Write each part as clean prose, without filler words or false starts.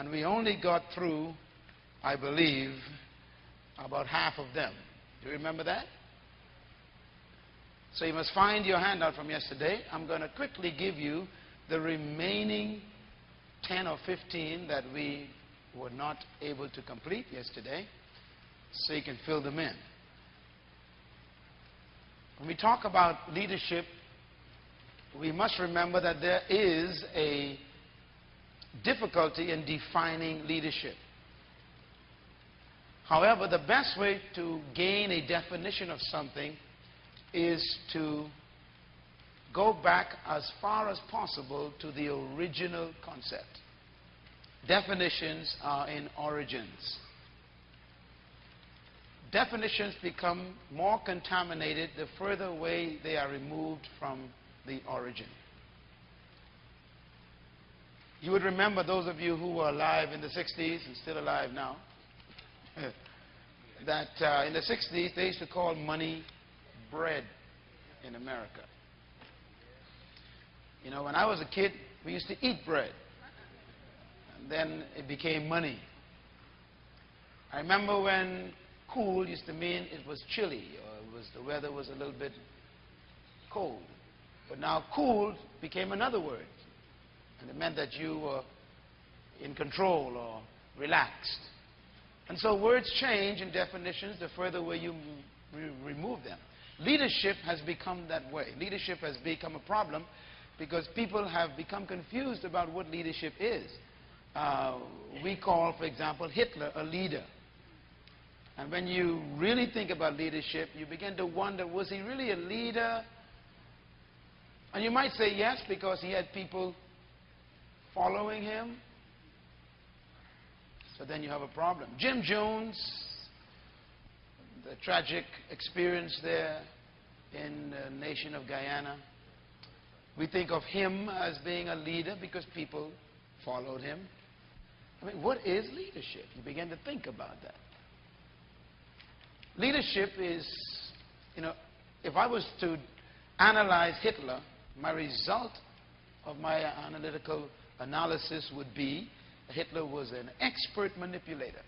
And we only got through, I believe, about half of them. Do you remember that? So you must find your handout from yesterday. I'm going to quickly give you the remaining 10 or 15 that we were not able to complete yesterday, so you can fill them in. When we talk about leadership, we must remember that there is a difficulty in defining leadership. However, the best way to gain a definition of something is to go back as far as possible to the original concept. Definitions are in origins. Definitions become more contaminated the further away they are removed from the origin. You would remember, those of you who were alive in the 60s and still alive now, that in the 60s they used to call money bread in America. You know, when I was a kid, we used to eat bread. And then it became money. I remember when cool used to mean it was chilly, or the weather was a little bit cold. But now cool became another word. And it meant that you were in control or relaxed. And so words change in definitions the further away you remove them. Leadership has become that way. Leadership has become a problem because people have become confused about what leadership is. We call, for example, Hitler a leader. And when you really think about leadership, you begin to wonder, was he really a leader? And you might say yes, because he had people following him. So then you have a problem. Jim Jones, the tragic experience there in the nation of Guyana, we think of him as being a leader because people followed him. I mean, what is leadership? You begin to think about that. Leadership is, you know, if I was to analyze Hitler, my result of my analytical analysis would be Hitler was an expert manipulator.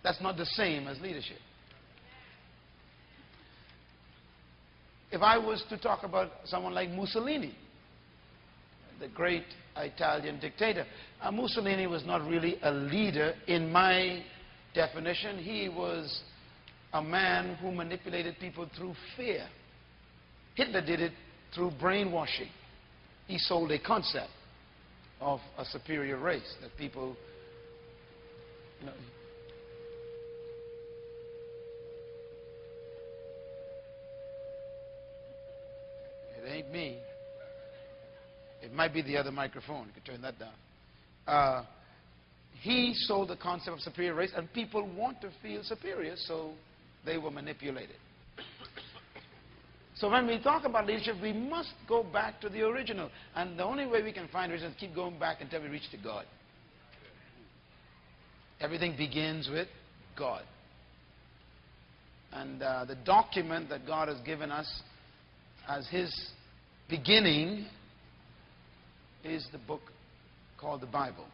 That's not the same as leadership. If I was to talk about someone like Mussolini, the great Italian dictator, Mussolini was not really a leader in my definition. He was a man who manipulated people through fear. Hitler did it through brainwashing. He sold a concept of a superior race that people, you know. It ain't me. It might be the other microphone. You can turn that down. He sold the concept of superior race, and people want to feel superior, so they were manipulated. So when we talk about leadership, we must go back to the original. And the only way we can find original is keep going back until we reach to God. Everything begins with God. And the document that God has given us as His beginning is the book called the Bible.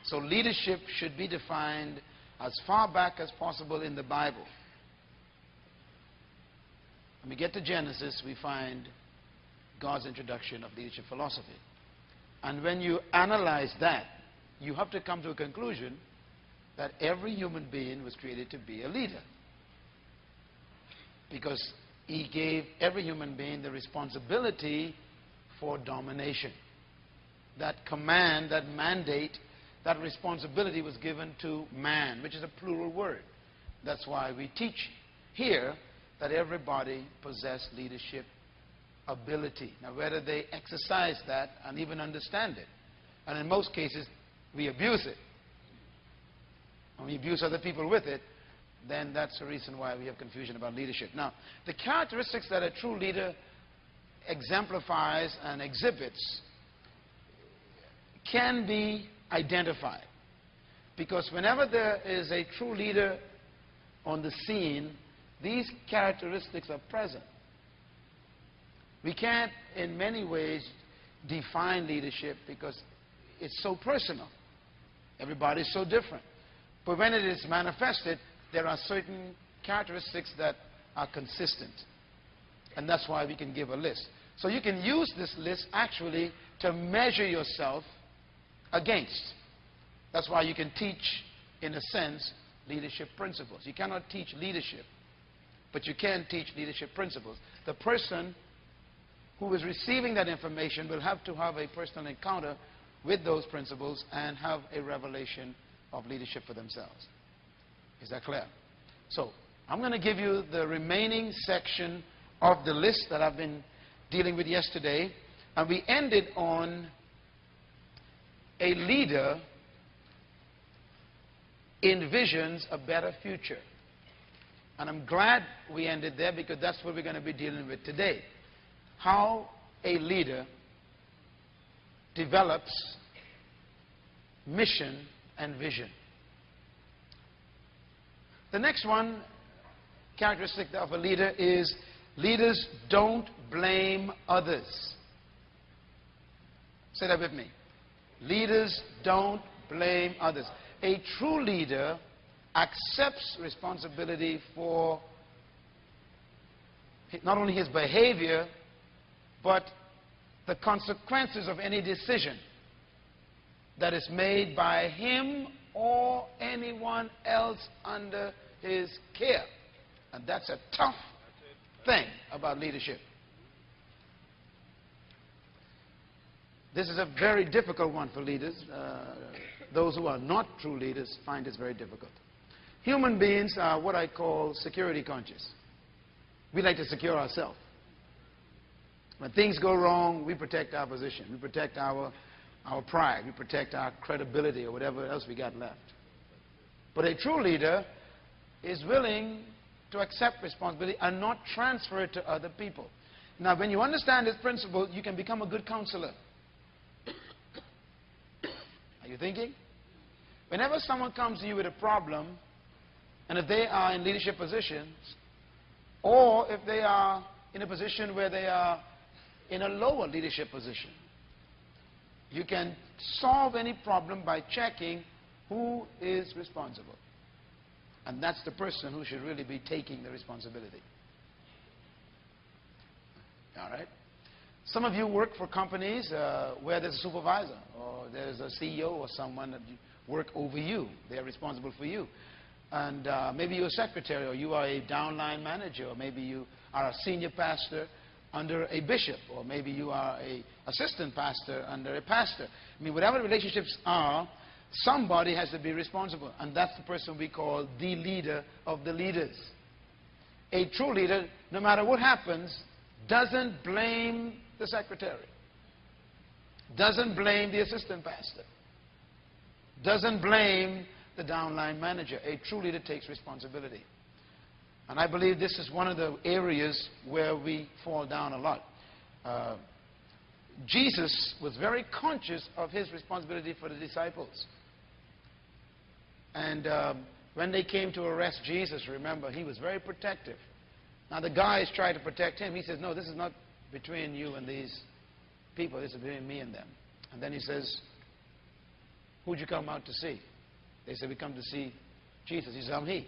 So leadership should be defined as far back as possible in the Bible. When we get to Genesis, we find God's introduction of leadership philosophy. And when you analyze that, you have to come to a conclusion that every human being was created to be a leader. Because He gave every human being the responsibility for domination. That command, that mandate, that responsibility was given to man, which is a plural word. That's why we teach here that everybody possessed leadership ability. Now, whether they exercise that and even understand it, and in most cases, we abuse it, and we abuse other people with it, then that's the reason why we have confusion about leadership. Now, the characteristics that a true leader exemplifies and exhibits can be identified. Because whenever there is a true leader on the scene, these characteristics are present. We can't, in many ways, define leadership because it's so personal. Everybody is so different. But when it is manifested, there are certain characteristics that are consistent. And that's why we can give a list. So you can use this list actually to measure yourself against. That's why you can teach, in a sense, leadership principles. You cannot teach leadership, but you can teach leadership principles. The person who is receiving that information will have to have a personal encounter with those principles and have a revelation of leadership for themselves. Is that clear? So I'm going to give you the remaining section of the list that I've been dealing with yesterday, and we ended on a leader envisions a better future. And I'm glad we ended there, because that's what we're going to be dealing with today. How a leader develops mission and vision. The next one, characteristic of a leader, is leaders don't blame others. Say that with me. Leaders don't blame others. A true leader accepts responsibility for not only his behavior, but the consequences of any decision that is made by him or anyone else under his care. And that's a tough thing about leadership. This is a very difficult one for leaders. Those who are not true leaders find this very difficult. Human beings are what I call security conscious. We like to secure ourselves. When things go wrong, we protect our position. We protect our pride. We protect our credibility or whatever else we got left. But a true leader is willing to accept responsibility and not transfer it to other people. Now, when you understand this principle, you can become a good counselor. Are you thinking? Whenever someone comes to you with a problem, and if they are in leadership positions, or if they are in a position where they are in a lower leadership position, you can solve any problem by checking who is responsible. And that's the person who should really be taking the responsibility. All right? Some of you work for companies where there's a supervisor, or there's a CEO or someone that work over you. They're responsible for you. And maybe you're a secretary, or you are a downline manager, or maybe you are a senior pastor under a bishop, or maybe you are an assistant pastor under a pastor. I mean, whatever the relationships are, somebody has to be responsible, and that's the person we call the leader of the leaders. A true leader, no matter what happens, doesn't blame the secretary, doesn't blame the assistant pastor, doesn't blame the downline manager. A true leader takes responsibility. And I believe this is one of the areas where we fall down a lot. Jesus was very conscious of his responsibility for the disciples. And when they came to arrest Jesus, remember, he was very protective. Now the guys tried to protect him. He says, no, this is not between you and these people. This is between me and them. And then he says, who'd you come out to see? They said, we come to see Jesus. He says, I'm he.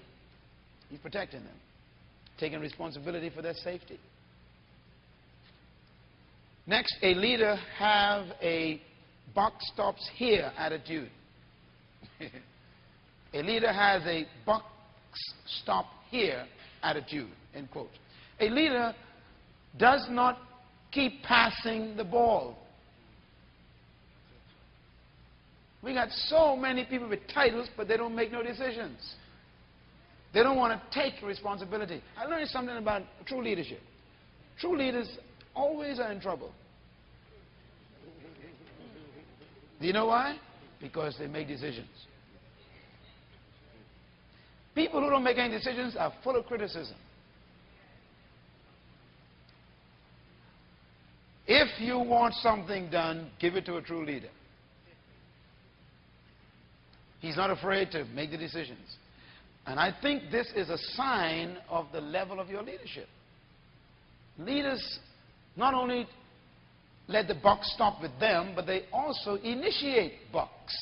He's protecting them, taking responsibility for their safety. Next, a leader have a buck stops here attitude. A leader has a buck stop here attitude, end quote. A leader does not keep passing the ball. We got so many people with titles, but they don't make no decisions. They don't want to take responsibility. I learned something about true leadership. True leaders always are in trouble. Do you know why? Because they make decisions. People who don't make any decisions are full of criticism. If you want something done, give it to a true leader. He's not afraid to make the decisions. And I think this is a sign of the level of your leadership. Leaders not only let the buck stop with them, but they also initiate bucks.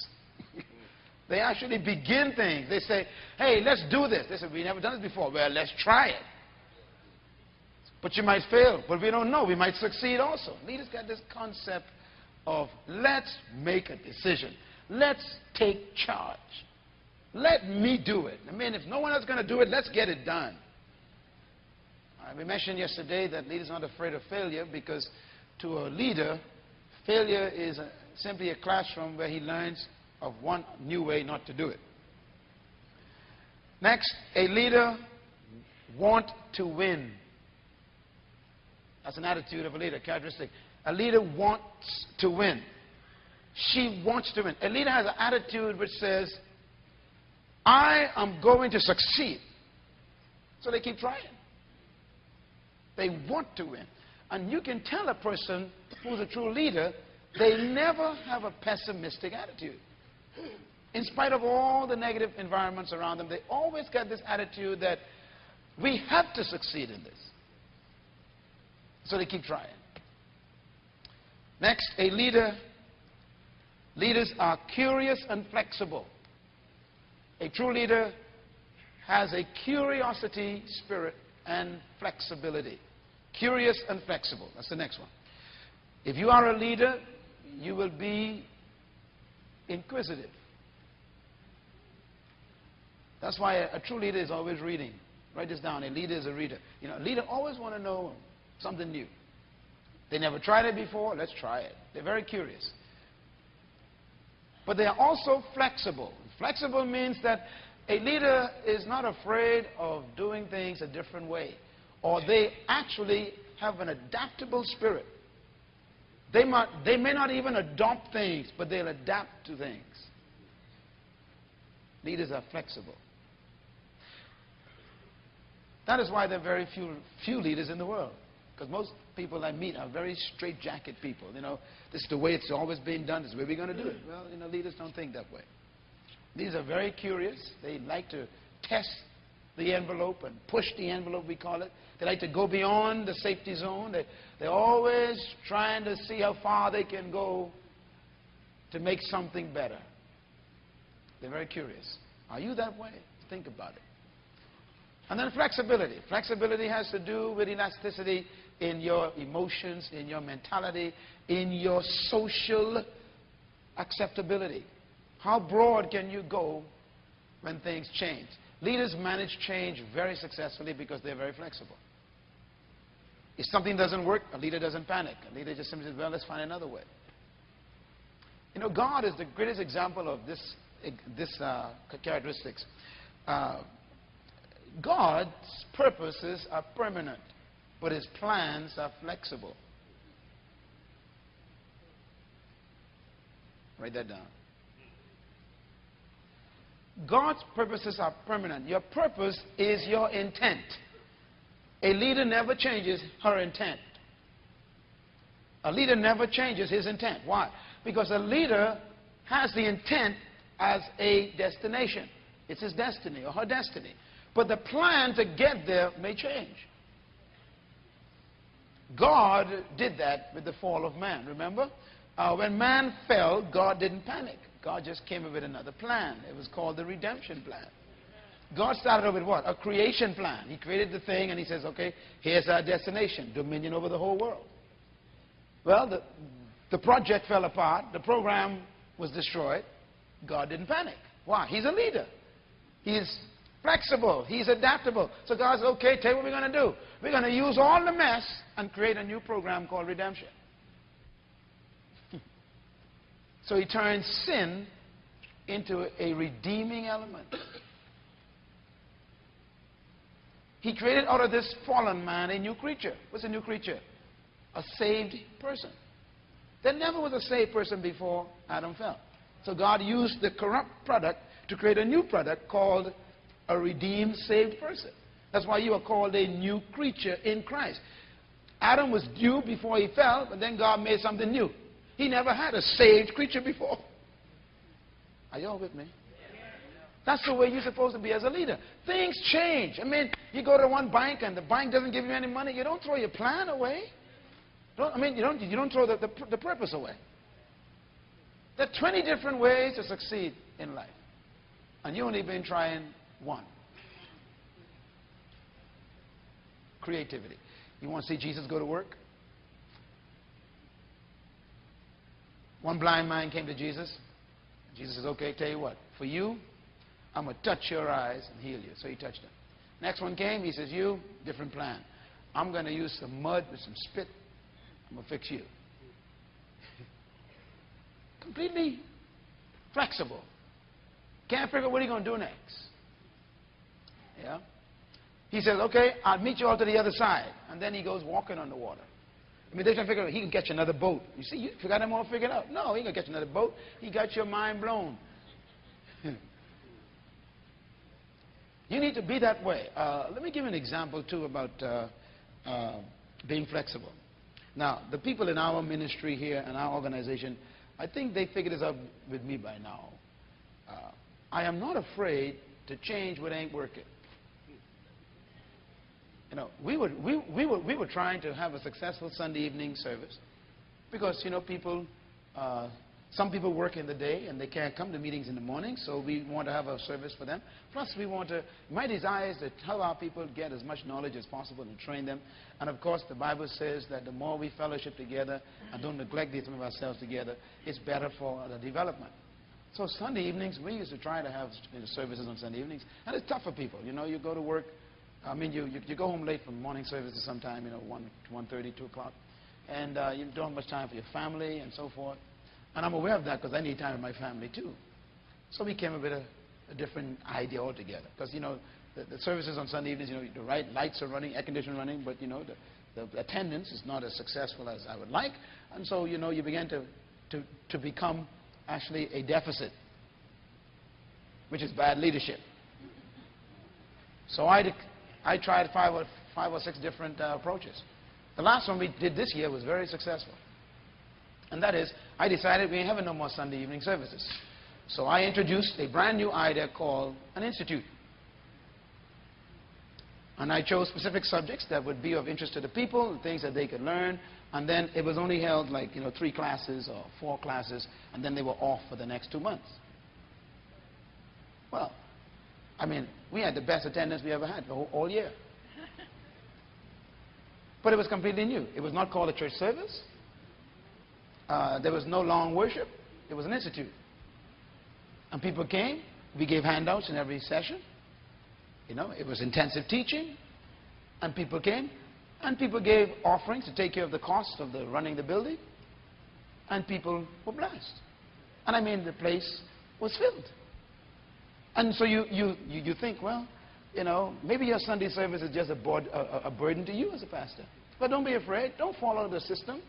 They actually begin things. They say, hey, let's do this. They say, we've never done this before. Well, let's try it. But you might fail. But we don't know. We might succeed also. Leaders got this concept of let's make a decision. Let's take charge. Let me do it. I mean, if no one else is going to do it, let's get it done. We mentioned yesterday that leaders are not afraid of failure because to a leader, failure is simply a classroom where he learns of one new way not to do it. Next, a leader wants to win. That's an attitude of a leader, characteristic. A leader wants to win. She wants to win. A leader has an attitude which says, I am going to succeed. So they keep trying. They want to win. And you can tell a person who's a true leader, they never have a pessimistic attitude. In spite of all the negative environments around them, they always got this attitude that we have to succeed in this. So they keep trying. Next, leaders are curious and flexible. A true leader has a curiosity spirit and flexibility. Curious and flexible. That's the next one. If you are a leader, you will be inquisitive. That's why a true leader is always reading. Write this down. A leader is a reader. You know, a leader always want to know something new. They never tried it before. Let's try it. They're very curious. But they are also flexible. Flexible means that a leader is not afraid of doing things a different way. Or they actually have an adaptable spirit. They may not even adopt things, but they'll adapt to things. Leaders are flexible. That is why there are very few leaders in the world. Because most people I meet are very straitjacket people. You know, this is the way it's always been done. This is the way we're going to do it. Well, you know, leaders don't think that way. These are very curious. They like to test the envelope and push the envelope, we call it. They like to go beyond the safety zone. They're always trying to see how far they can go to make something better. They're very curious. Are you that way? Think about it. And then flexibility. Flexibility has to do with elasticity in your emotions, in your mentality, in your social acceptability. How broad can you go when things change? Leaders manage change very successfully because they're very flexible. If something doesn't work, a leader doesn't panic. A leader just simply says, well, let's find another way. You know, God is the greatest example of this characteristics. God's purposes are permanent, but his plans are flexible. Write that down. God's purposes are permanent. Your purpose is your intent. A leader never changes her intent. A leader never changes his intent. Why? Because a leader has the intent as a destination. It's his destiny or her destiny. But the plan to get there may change. God did that with the fall of man. Remember? When man fell, God didn't panic. God just came up with another plan. It was called the redemption plan. God started off with what? A creation plan. He created the thing and he says, okay, here's our destination, dominion over the whole world. Well, the project fell apart. The program was destroyed. God didn't panic. Why? He's a leader. He's flexible. He's adaptable. So God says, okay, tell you what we're going to do. We're going to use all the mess and create a new program called redemption. So he turns sin into a redeeming element. He created out of this fallen man a new creature. What's a new creature? A saved person. There never was a saved person before Adam fell. So God used the corrupt product to create a new product called a redeemed, saved person. That's why you are called a new creature in Christ. Adam was due before he fell, but then God made something new. He never had a saved creature before. Are you all with me? That's the way you're supposed to be as a leader. Things change. I mean, you go to one bank and the bank doesn't give you any money. You don't throw your plan away. You don't throw the purpose away. There are 20 different ways to succeed in life. And you've only been trying one. Creativity. You want to see Jesus go to work? One blind man came to Jesus. Jesus says, okay, tell you what. For you, I'm going to touch your eyes and heal you. So he touched him. Next one came. He says, you, different plan. I'm going to use some mud with some spit. I'm going to fix you. Completely flexible. Can't figure out what he's going to do next. Yeah? He says, okay, I'll meet you all to the other side. And then he goes walking on the water. I mean, they're trying to figure out he can catch another boat. You see, you forgot him all figured out. No, he can catch another boat. He got your mind blown. You need to be that way. Let me give you an example, too, about being flexible. Now, the people in our ministry here and our organization, I think they figured this out with me by now. I am not afraid to change what ain't working. You know, we were trying to have a successful Sunday evening service because, you know, some people work in the day and they can't come to meetings in the morning, so we want to have a service for them. Plus, my desire is to help our people get as much knowledge as possible and train them. And of course, the Bible says that the more we fellowship together and don't neglect the time of ourselves together, it's better for the development. So Sunday evenings, we used to try to have services on Sunday evenings, and it's tough for people. You know, you go to work. I mean, you go home late from morning services sometime, you know, 1:30, 2 o'clock, and you don't have much time for your family and so forth. And I'm aware of that because I need time with my family too. So we came up with a different idea altogether. Because, you know, the services on Sunday evenings, you know, the right lights are running, air conditioning running, but, you know, the attendance is not as successful as I would like. And so, you know, you begin to become actually a deficit, which is bad leadership. So I tried five or six different approaches. The last one we did this year was very successful. And that is, I decided we ain't having no more Sunday evening services. So I introduced a brand new idea called an institute. And I chose specific subjects that would be of interest to the people, things that they could learn. And then it was only held like, you know, 3 classes or 4 classes, and then they were off for the next 2 months. Well, I mean, we had the best attendance we ever had for all year. But it was completely new. It was not called a church service. There was no long worship. It was an institute. And people came. We gave handouts in every session. You know, it was intensive teaching. And people came. And people gave offerings to take care of the cost of running the building. And people were blessed. And I mean, the place was filled. And so you think, well, you know, maybe your Sunday service is just a burden to you as a pastor. But don't be afraid. Don't follow the system.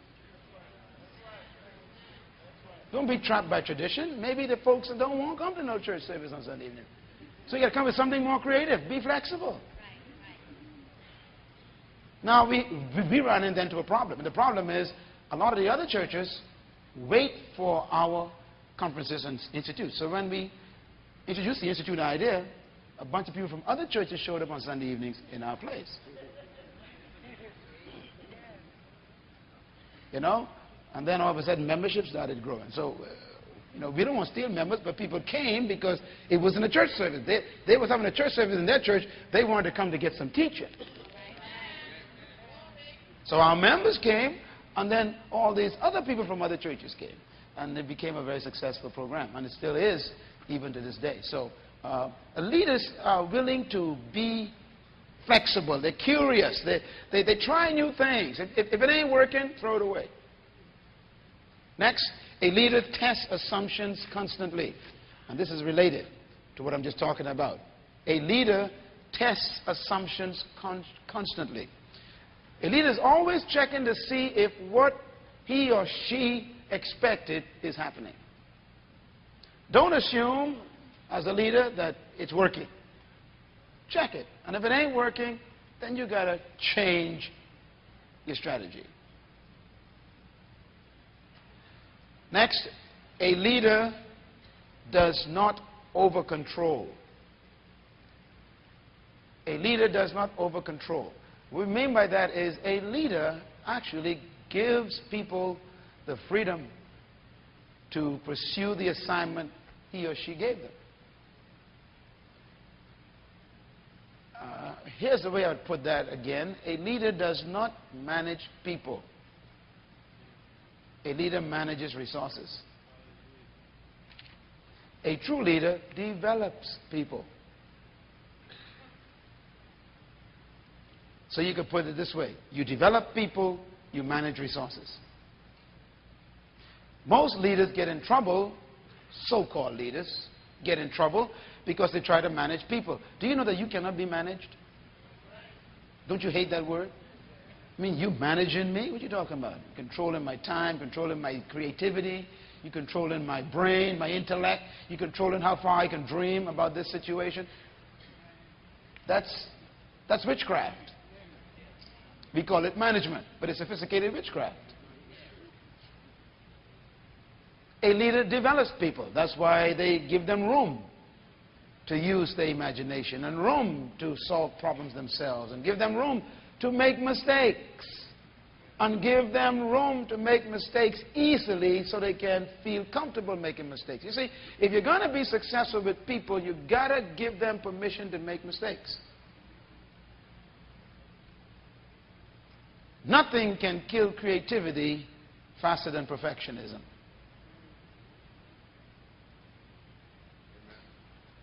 Don't be trapped by tradition. Maybe the folks that don't want to come to no church service on Sunday evening. So you got to come with something more creative. Be flexible. Now, we run into a problem. And the problem is a lot of the other churches wait for our conferences and institutes. So when we introduced the institute idea, a bunch of people from other churches showed up on Sunday evenings in our place. You know? And then all of a sudden membership started growing. So, you know, we don't want to steal members, but people came because it wasn't a church service. They was having a church service in their church. They wanted to come to get some teaching. So our members came, and then all these other people from other churches came. And it became a very successful program. And it still is, even to this day. So leaders are willing to be flexible. They're curious. They try new things. If it ain't working, throw it away. Next, a leader tests assumptions constantly. And this is related to what I'm just talking about. A leader tests assumptions constantly. A leader is always checking to see if what he or she expected is happening. Don't assume, as a leader, that it's working. Check it. And if it ain't working, then you got to change your strategy. Next, a leader does not over-control. A leader does not over-control. What we mean by that is a leader actually gives people the freedom to pursue the assignment he or she gave them. Here's the way I would put that again. A leader does not manage people. A leader manages resources. A true leader develops people. So you could put it this way. You develop people, you manage resources. Most leaders get in trouble, so-called leaders get in trouble because they try to manage people. Do you know that you cannot be managed? Don't you hate that word? I mean, you managing me? What are you talking about? Controlling my time, controlling my creativity, you controlling my brain, my intellect, you controlling how far I can dream about this situation. That's witchcraft. We call it management, but it's sophisticated witchcraft. A leader develops people. That's why they give them room to use their imagination and room to solve problems themselves and give them room to make mistakes and give them room to make mistakes easily so they can feel comfortable making mistakes. You see, if you're going to be successful with people, you've got to give them permission to make mistakes. Nothing can kill creativity faster than perfectionism.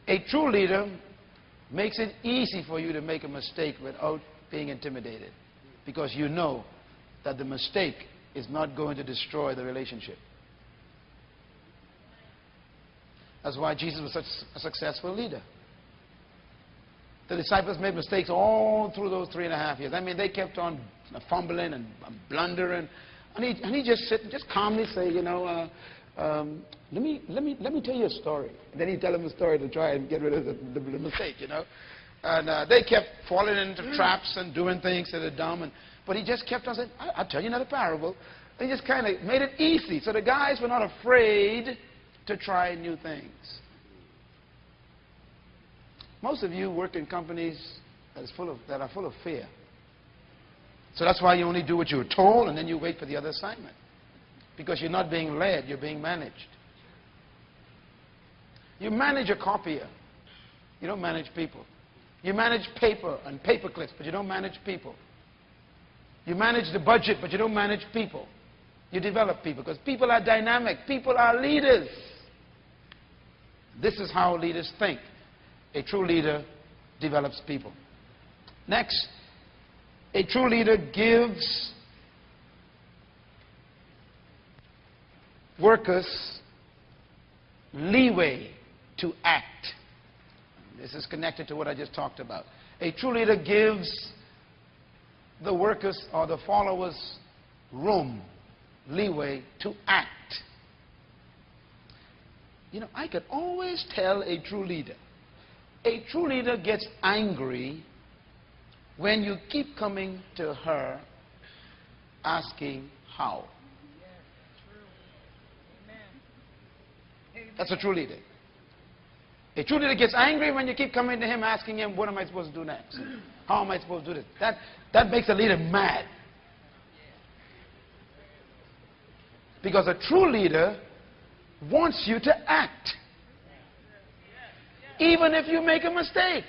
A true leader makes it easy for you to make a mistake without being intimidated, because you know that the mistake is not going to destroy the relationship. That's why Jesus was such a successful leader. The disciples made mistakes all through those 3.5 years. I mean, they kept on fumbling and blundering, and he just sit and just calmly say, you know, let me tell you a story. And then he'd tell them a story to try and get rid of the mistake, you know. And they kept falling into traps and doing things that are dumb. But he just kept on saying, I'll tell you another parable. And he just kind of made it easy. So the guys were not afraid to try new things. Most of you work in companies that are full of fear. So that's why you only do what you were told, and then you wait for the other assignment. Because you're not being led, you're being managed. You manage a copier. You don't manage people. You manage paper and paper clips, but you don't manage people. You manage the budget, but you don't manage people. You develop people, because people are dynamic. People are leaders. This is how leaders think. A true leader develops people. Next, a true leader gives workers leeway to act. This is connected to what I just talked about. A true leader gives the workers or the followers room, leeway to act. You know, I could always tell a true leader. A true leader gets angry when you keep coming to her asking how. That's a true leader. A true leader gets angry when you keep coming to him asking him, what am I supposed to do next? How am I supposed to do this? That makes a leader mad. Because a true leader wants you to act. Even if you make a mistake.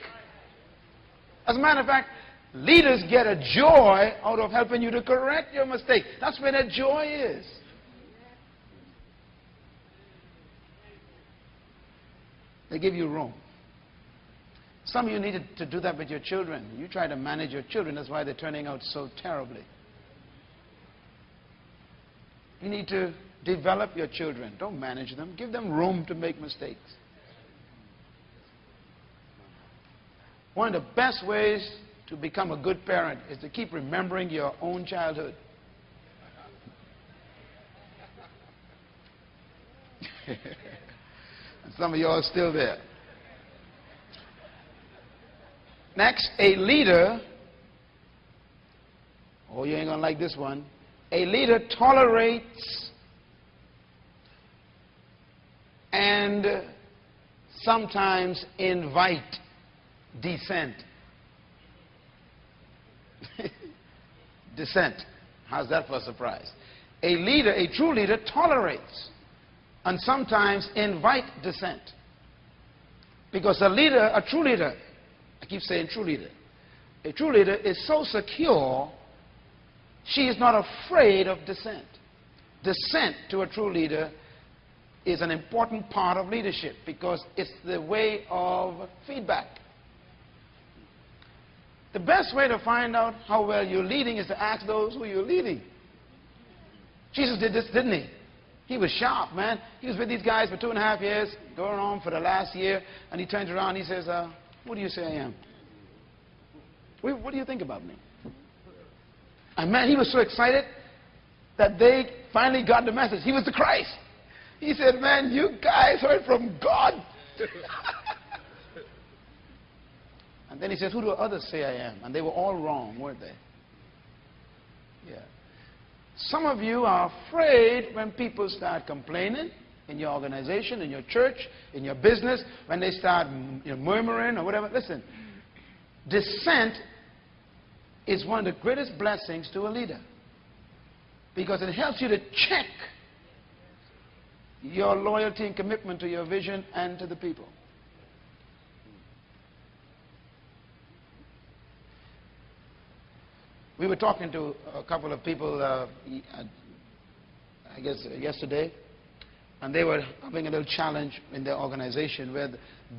As a matter of fact, leaders get a joy out of helping you to correct your mistake. That's where that joy is. They give you room. Some of you needed to do that with your children. You try to manage your children. That's why they're turning out so terribly. You need to develop your children. Don't manage them. Give them room to make mistakes. One of the best ways to become a good parent is to keep remembering your own childhood. And some of you are still there. Next, a leader, oh, you ain't going to like this one. A leader tolerates and sometimes invite dissent. Dissent. How's that for a surprise? A leader, a true leader, tolerates and sometimes invite dissent. Because a leader, a true leader, I keep saying true leader, a true leader is so secure, she is not afraid of dissent. Dissent to a true leader is an important part of leadership because it's the way of feedback. The best way to find out how well you're leading is to ask those who you're leading. Jesus did this, didn't he? He was sharp, man. He was with these guys for 2.5 years, going on for the last year, and he turns around and he says, what do you say I am? What do you think about me? And man, he was so excited that they finally got the message. He was the Christ. He said, man, you guys heard from God. And then he says, who do others say I am? And they were all wrong, weren't they? Yeah. Some of you are afraid when people start complaining in your organization, in your church, in your business, when they start murmuring or whatever. Listen, dissent is one of the greatest blessings to a leader because it helps you to check your loyalty and commitment to your vision and to the people. We were talking to a couple of people, I guess yesterday, and they were having a little challenge in their organization where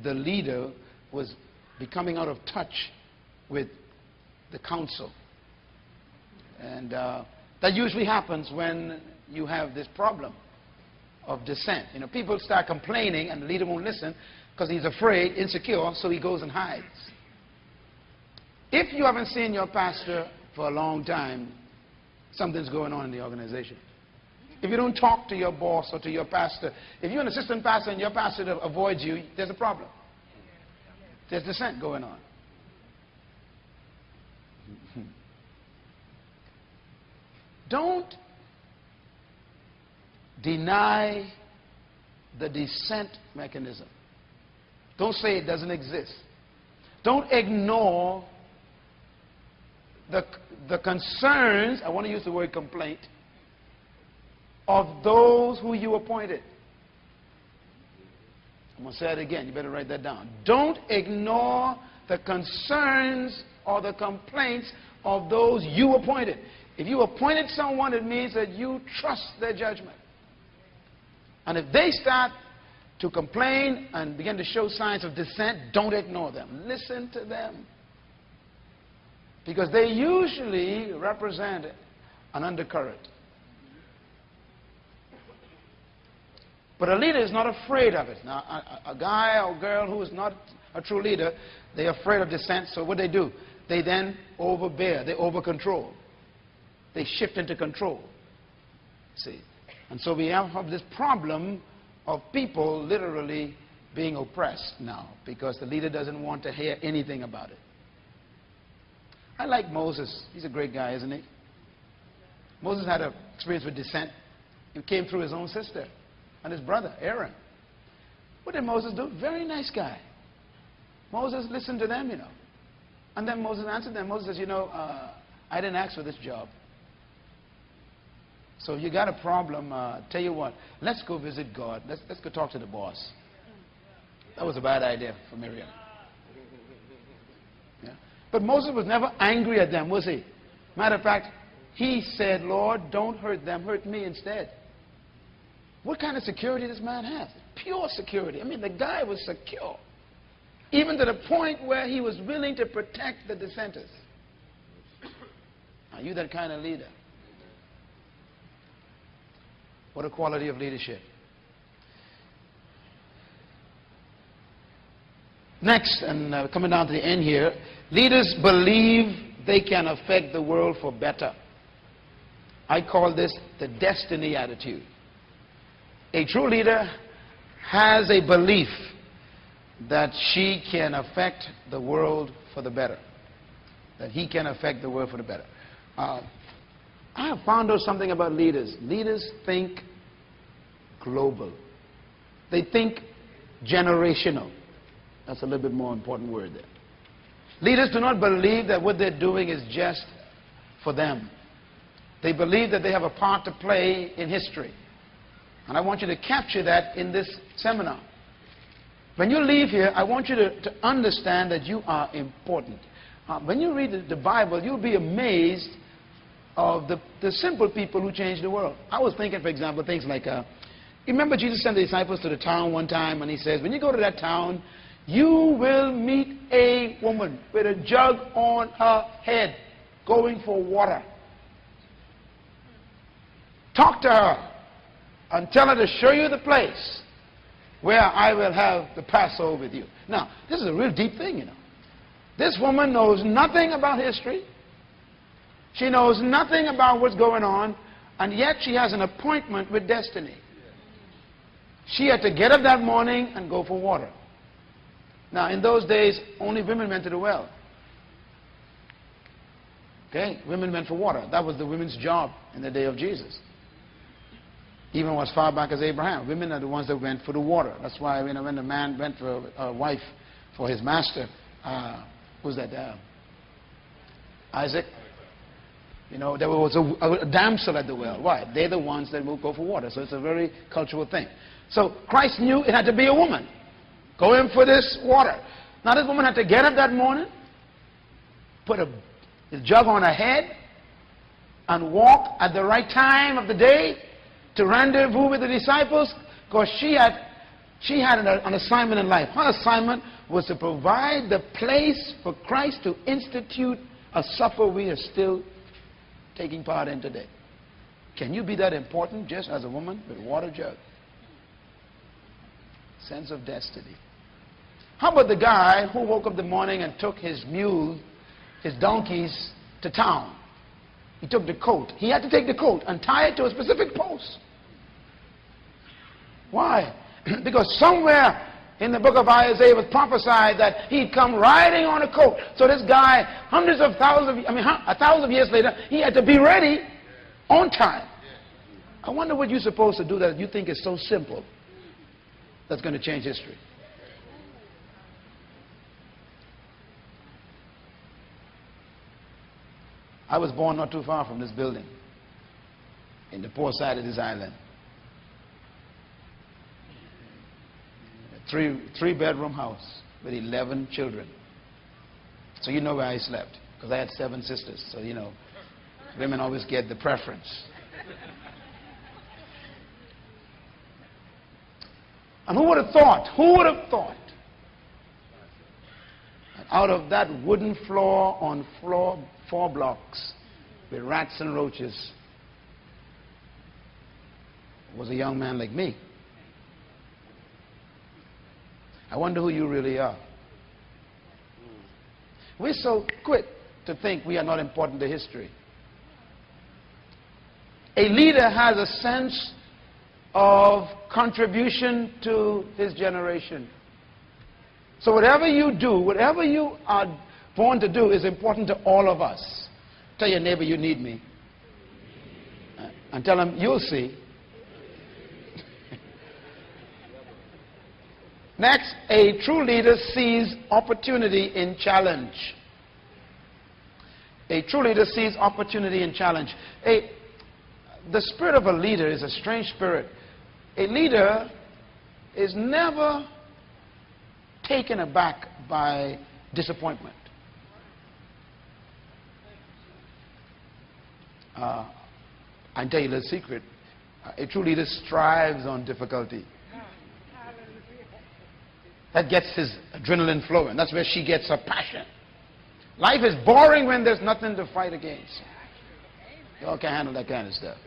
the leader was becoming out of touch with the council. And that usually happens when you have this problem of dissent. You know, people start complaining and the leader won't listen because he's afraid, insecure, so he goes and hides. If you haven't seen your pastor for a long time, something's going on in the organization. If you don't talk to your boss or to your pastor, if you're an assistant pastor and your pastor avoids you, there's a problem. There's dissent going on. Don't deny the dissent mechanism. Don't say it doesn't exist. Don't ignore the concerns, I want to use the word complaint, of those who you appointed. I'm going to say it again. You better write that down. Don't ignore the concerns or the complaints of those you appointed. If you appointed someone, it means that you trust their judgment. And if they start to complain and begin to show signs of dissent, don't ignore them. Listen to them. Because they usually represent an undercurrent. But a leader is not afraid of it. Now, a guy or girl who is not a true leader, they're afraid of dissent, so what do? They then overbear, they over-control. They shift into control. See? And so we have this problem of people literally being oppressed now because the leader doesn't want to hear anything about it. I like Moses. He's a great guy, isn't he? Moses had an experience with dissent. It came through his own sister and his brother, Aaron. What did Moses do? Very nice guy. Moses listened to them, you know. And then Moses answered them. Moses says, I didn't ask for this job. So if you got a problem, tell you what, let's go visit God. Let's go talk to the boss. That was a bad idea for Miriam. Yeah. But Moses was never angry at them, was he? Matter of fact, he said, Lord, don't hurt them, hurt me instead. What kind of security does man have? Pure security. I mean, the guy was secure. Even to the point where he was willing to protect the dissenters. Are you that kind of leader? What a quality of leadership. Next, and coming down to the end here, leaders believe they can affect the world for better. I call this the destiny attitude. A true leader has a belief that she can affect the world for the better. That he can affect the world for the better. I have found out something about leaders. Leaders think global. They think generational. That's a little bit more important word there. Leaders do not believe that what they're doing is just for them. They believe that they have a part to play in history. And I want you to capture that in this seminar. When you leave here, I want you to understand that you are important. When you read the Bible, you'll be amazed of the simple people who changed the world. I was thinking, for example, things like, you remember Jesus sent the disciples to the town one time, and he says, when you go to that town, you will meet a woman with a jug on her head going for water. Talk to her and tell her to show you the place where I will have the Passover with you. Now, this is a real deep thing, you know. This woman knows nothing about history. She knows nothing about what's going on, and yet she has an appointment with destiny. She had to get up that morning and go for water. Now, in those days, only women went to the well. Okay? Women went for water. That was the women's job in the day of Jesus. Even as far back as Abraham. Women are the ones that went for the water. That's why when the man went for a wife for his master, who's that? Isaac. You know, there was a damsel at the well. Why? They're the ones that will go for water. So it's a very cultural thing. So Christ knew it had to be a woman going for this water. Now this woman had to get up that morning, put a jug on her head, and walk at the right time of the day to rendezvous with the disciples, because she had an assignment in life. Her assignment was to provide the place for Christ to institute a supper we are still taking part in today. Can you be that important just as a woman with a water jug? Sense of destiny. How about the guy who woke up the morning and took his mule, his donkeys, to town? He took the coat. He had to take the coat and tie it to a specific post. Why? Because somewhere in the book of Isaiah it was prophesied that he'd come riding on a coat. So this guy, a thousand years later, he had to be ready on time. I wonder what you're supposed to do that you think is so simple that's going to change history. I was born not too far from this building, in the poor side of this island. Three-bedroom house with 11 children. So you know where I slept, because I had 7 sisters. So, you know, women always get the preference. And who would have thought? Who would have thought? That out of that wooden floor on 4 blocks with rats and roaches was a young man like me. I wonder who you really are. We're so quick to think we are not important to history. A leader has a sense of contribution to his generation. So whatever you do, whatever you are born to do is important to all of us. Tell your neighbor you need me. And tell him you'll see. Next, a true leader sees opportunity in challenge. A true leader sees opportunity in challenge. The spirit of a leader is a strange spirit. A leader is never taken aback by disappointment. I can tell you the secret. A true leader strives on difficulty. That gets his adrenaline flowing. That's where she gets her passion. Life is boring when there's nothing to fight against. Y'all can't handle that kind of stuff.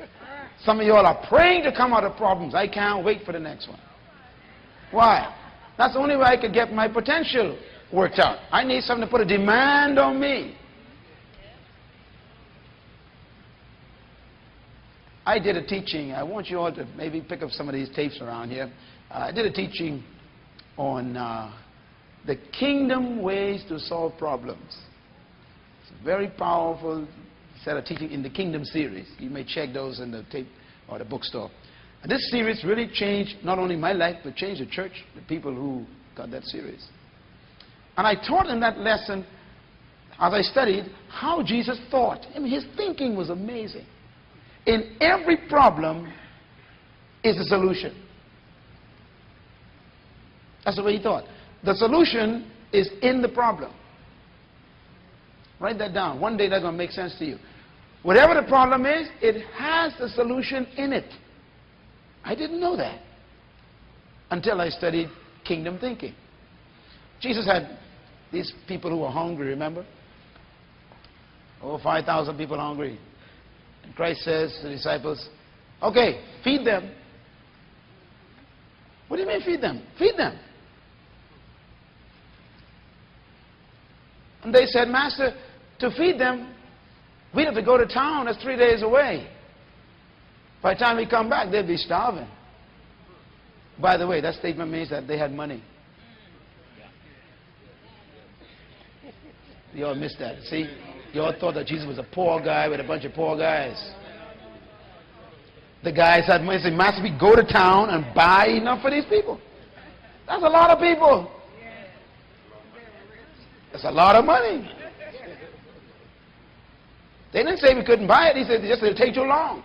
Some of y'all are praying to come out of problems. I can't wait for the next one. Why? That's the only way I could get my potential worked out. I need something to put a demand on me. I did a teaching. I want you all to maybe pick up some of these tapes around here. I did a teaching on the kingdom ways to solve problems. It's a very powerful set of teaching in the Kingdom series. You may check those in the tape or the bookstore. And this series really changed not only my life, but changed the church, the people who got that series. And I taught in that lesson, as I studied, how Jesus thought. I mean, his thinking was amazing. In every problem is a solution. That's the way he thought. The solution is in the problem. Write that down. One day that's going to make sense to you. Whatever the problem is, it has the solution in it. I didn't know that until I studied kingdom thinking. Jesus had these people who were hungry, remember? Over 5,000 people hungry. And Christ says to the disciples, okay, feed them. What do you mean feed them? Feed them. And they said, Master, to feed them, we'd have to go to town. That's 3 days away. By the time we come back, they'd be starving. By the way, that statement means that they had money. You all missed that. See? You all thought that Jesus was a poor guy with a bunch of poor guys. The guys had money. They said, Master, we go to town and buy enough for these people. That's a lot of people. That's a lot of money. They didn't say we couldn't buy it. He said, just it'll take too long.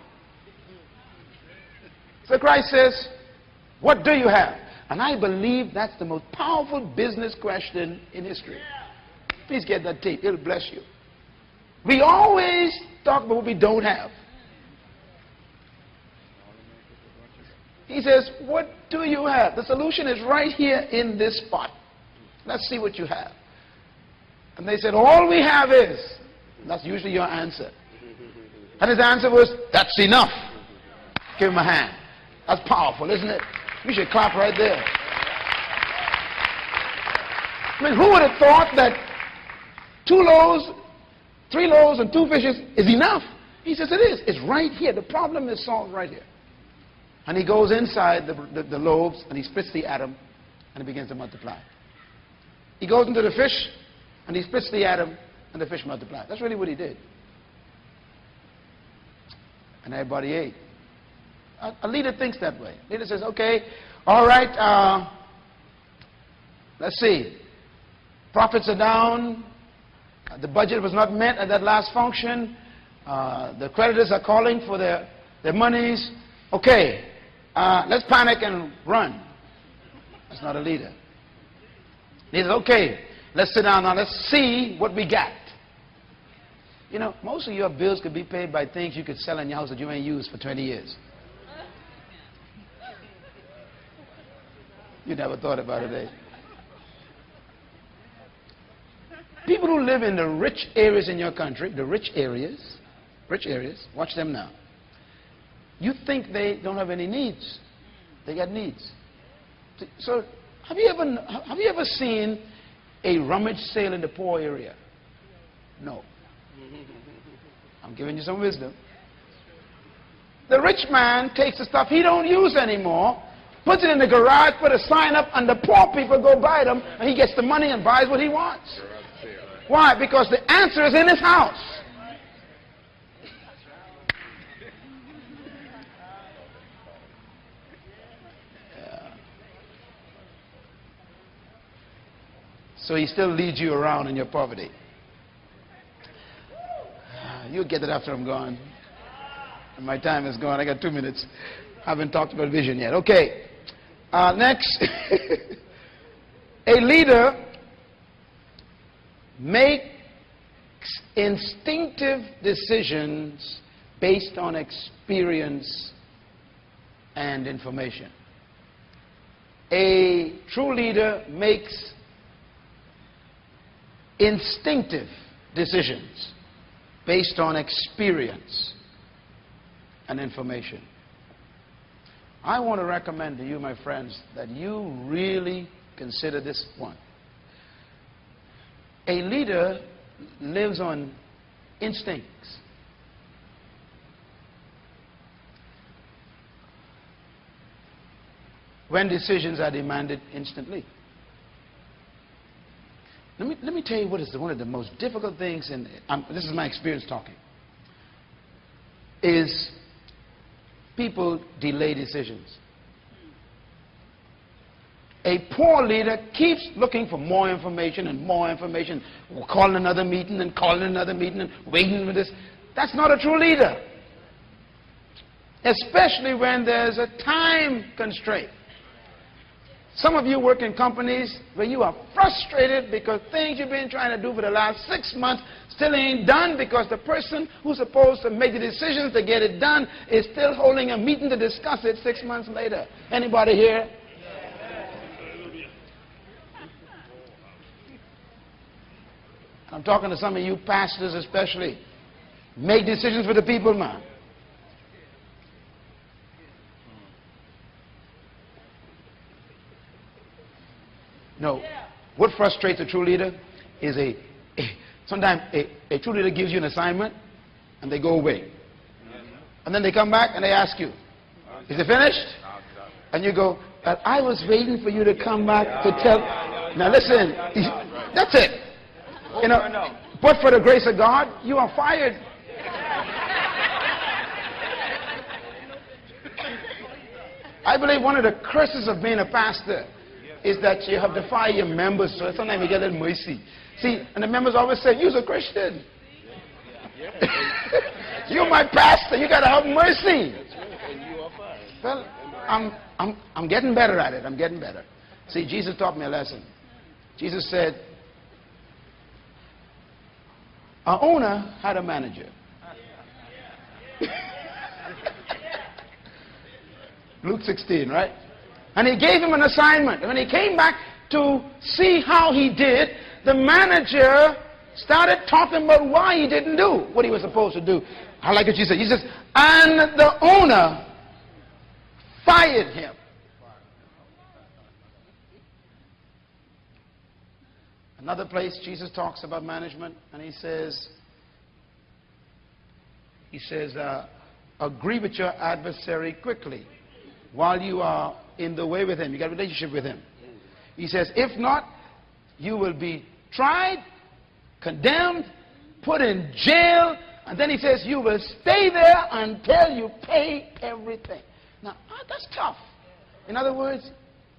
So Christ says, what do you have? And I believe that's the most powerful business question in history. Please get that tape. It'll bless you. We always talk about what we don't have. He says, what do you have? The solution is right here in this spot. Let's see what you have. And they said, all we have is. That's usually your answer. And his answer was, that's enough. Give him a hand. That's powerful, isn't it? You should clap right there. I mean, who would have thought that 2 loaves, 3 loaves, and 2 fishes is enough? He says it is. It's right here. The problem is solved right here. And he goes inside the loaves, and he splits the atom, and it begins to multiply. He goes into the fish, and he splits the atom, and the fish multiply. That's really what he did. And everybody ate. A leader thinks that way. A leader says, okay, all right, let's see. Profits are down. The budget was not met at that last function. The creditors are calling for their monies. Okay, let's panic and run. That's not a leader. He says, okay, let's sit down now. Let's see what we got. You know, most of your bills could be paid by things you could sell in your house that you ain't used for 20 years. You never thought about it, eh? People who live in the rich areas in your country, the rich areas, watch them now. You think they don't have any needs. They got needs. So have you ever seen a rummage sale in the poor area? No. I'm giving you some wisdom. The rich man takes the stuff he don't use anymore, puts it in the garage, put a sign up, and the poor people go buy them, and he gets the money and buys what he wants. Why? Because the answer is in his house. Yeah. So he still leads you around in your poverty. You'll get it after I'm gone. My time is gone. I got 2 minutes. I haven't talked about vision yet. Okay. Next. A leader makes instinctive decisions based on experience and information. A true leader makes instinctive decisions based on experience and information. I want to recommend to you, my friends, that you really consider this one. A leader lives on instincts. When decisions are demanded instantly. Let me tell you what is one of the most difficult things, and this is my experience talking, is people delay decisions. A poor leader keeps looking for more information and more information, calling another meeting and calling another meeting and waiting for this. That's not a true leader. especially when there's a time constraint. Some of you work in companies where you are frustrated because things you've been trying to do for the last 6 months still ain't done because the person who's supposed to make the decisions to get it done is still holding a meeting to discuss it 6 months later. Anybody here? I'm talking to some of you pastors especially. Make decisions for the people, man. No, what frustrates a true leader is sometimes a true leader gives you an assignment and they go away. And then they come back and they ask you, is it finished? And you go, I was waiting for you to come back to tell. Now listen, that's it. You know, but for the grace of God, you are fired. I believe one of the curses of being a pastor is that you have to fire your members, so sometimes you get a little mercy. See, and the members always say, you're a Christian. You're my pastor, you got to have mercy. Well, I'm getting better at it. I'm getting better. See, Jesus taught me a lesson. Jesus said, our owner had a manager. Luke 16, right? And he gave him an assignment. And when he came back to see how he did, the manager started talking about why he didn't do what he was supposed to do. I like what you said. He says, and the owner fired him. Another place Jesus talks about management, and he says, agree with your adversary quickly while you are in the way with him. You got a relationship with him. He says, if not, you will be tried, condemned, put in jail, and then he says you will stay there until you pay everything. Now, that's tough. In other words,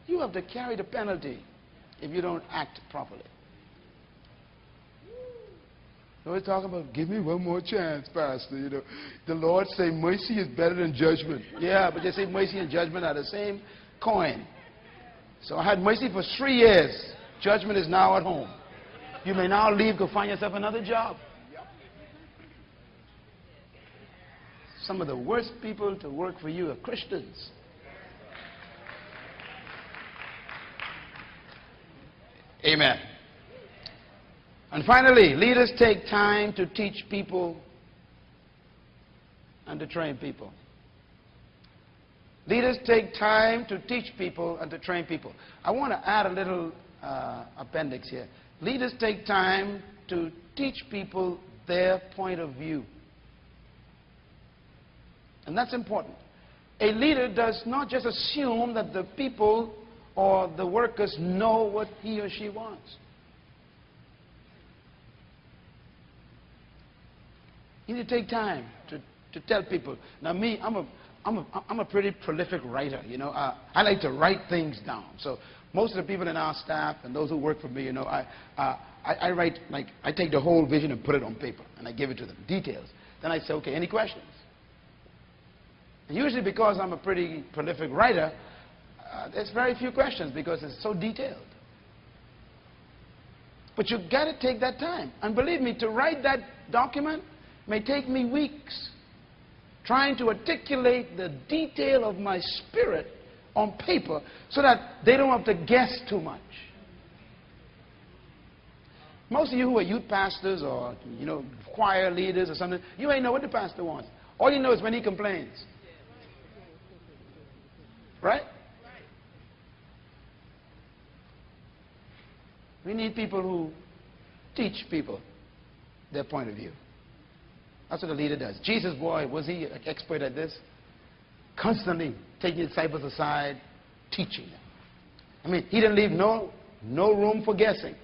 you have to carry the penalty if you don't act properly. We're talking about, give me one more chance, Pastor. You know, the Lord say mercy is better than judgment. Yeah, but they say mercy and judgment are the same coin. So I had mercy for 3 years. Judgment is now at home. You may now leave, go find yourself another job. Some of the worst people to work for you are Christians. Amen. And finally, leaders take time to teach people and to train people. Leaders take time to teach people and to train people. I want to add a little appendix here. Leaders take time to teach people their point of view. And that's important. A leader does not just assume that the people or the workers know what he or she wants. You need to take time to tell people. Now, me, I'm a pretty prolific writer. You know, I like to write things down. So most of the people in our staff and those who work for me, you know, I write, like, I take the whole vision and put it on paper and I give it to them, details. Then I say, okay, any questions? And usually, because I'm a pretty prolific writer, there's very few questions because it's so detailed. But you've got to take that time. And believe me, to write that document may take me weeks trying to articulate the detail of my spirit on paper so that they don't have to guess too much. Most of you who are youth pastors or, you know, choir leaders or something, you ain't know what the pastor wants. All you know is when he complains. Right? We need people who teach people their point of view. That's what a leader does. Jesus, boy, was he an expert at this? Constantly taking his disciples aside, teaching them. I mean, he didn't leave no room for guessing.